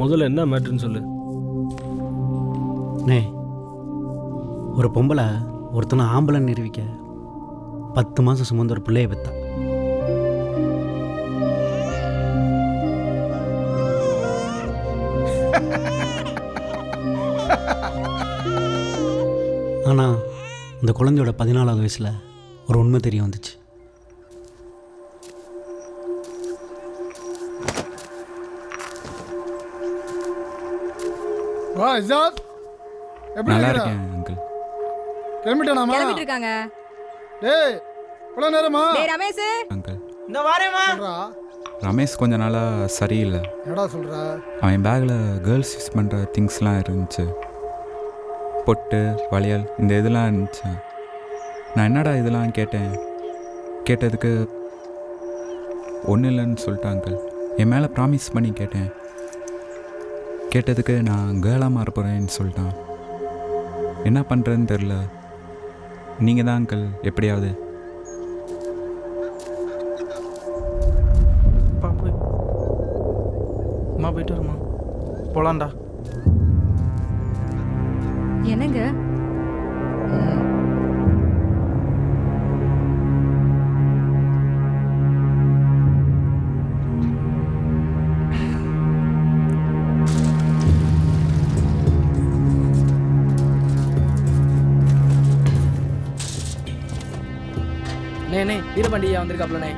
முதல்ல என்ன மேட்ருன்னு சொல்லு. நே, ஒரு பொம்பளை ஒருத்தனை ஆம்பளை நிரூபிக்க 10 மாதம் சுமந்த ஒரு பிள்ளைய பெற்றா. ஆனால் அந்த குழந்தையோட 14வது வயசில் ஒரு உண்மை தெரிய வந்துச்சு. வா இசாத், எப்படி நல்லா இருக்கிற? இருக்கேன் அங்கிள். கிளம்பிட்டானாமா? கிளம்பிட்டு இருக்காங்க. டேய், இவ்வளோ நேரமா? டேய் ரமேஷ், அங்கிள் இந்த வாரேம்மா. சொல்றா, ரமேஷ் கொஞ்ச நாளாக சரியில்லை. என்னடா சொல்ற? அவன் பேக்கில் கேர்ள்ஸ் யூஸ் பண்ணுற திங்ஸ்லாம் இருந்துச்சு. பொட்டு, வளையல், இந்த இதெல்லாம் இருந்துச்சு. நான் என்னடா இதெல்லாம் கேட்டதுக்கு ஒன்றும் இல்லைன்னு சொல்லிட்டேன் அங்கிள். என் மேலே ப்ராமிஸ் பண்ணி கேட்டதுக்கு நான் கேர்ளாக மாற போகிறேன்னு சொல்லிட்டான். என்ன பண்ணுறதுன்னு தெரில. நீங்கள் தான் அங்கிள் எப்படியாவது. போய் அம்மா போயிட்டு வருமா? போலாம்டா. என்னங்க நே வீரபாண்டியா வந்திருக்காப்லண்ணே.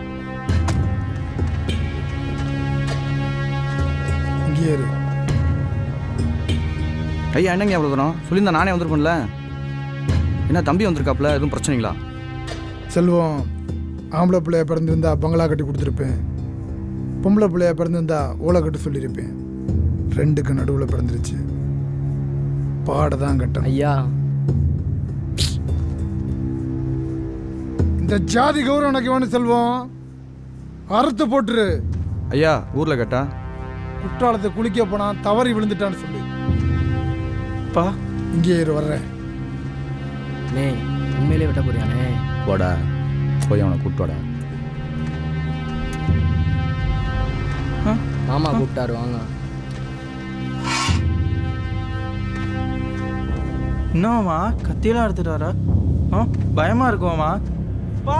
இங்கே இரு. ஐயா என்னங்க எவ்வளோ தூரம் சொல்லியிருந்தா நானே வந்திருப்பேன்ல. என்ன தம்பி வந்திருக்காப்புல, எதுவும் பிரச்சனைங்களா? செல்வம், ஆம்பளை பிள்ளைய பிறந்திருந்தா பங்களா கட்டி கொடுத்துருப்பேன். பொம்பளை பிள்ளைய பிறந்திருந்தா ஓலை கட்டு சொல்லியிருப்பேன். ரெண்டுக்கு நடுவில் பிறந்துருச்சு. பாட தான் கட்டணும். ஐயா இந்த ஜாதி கௌரவம் எனக்கு வேணும் செல்வம். அறுத்து போட்டுரு. ஐயா ஊரில் கேட்டா குற்றாலத்தை குளிக்க போனா தவறி விழுந்துட்டான்னு சொல்லு. பா இங்கே இரு, வர்றேன். நே உண்மையிலே வெட்ட போறியானே? போடா, போய் அவனை கூப்பிட்டு மாமா கூப்பிட்டாரு, வாங்க. என்னம்மா கத்தியெல்லாம் எடுத்துட்டு வர? பயமா இருக்குமாம்மா? பா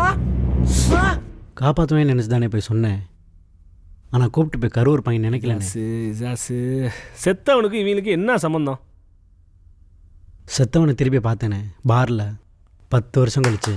காப்பாற்றுவேன் நினச்சி தானே போய் சொன்னேன். ஆனால் கூப்பிட்டு போய் கரூர் பையன் நினைக்கல. செத்தவனுக்கு இவங்களுக்கு என்ன சம்பந்தம்? செத்தவனை திருப்பி பார்த்தேனே பாரில் 10 வருஷம் கழிச்சு.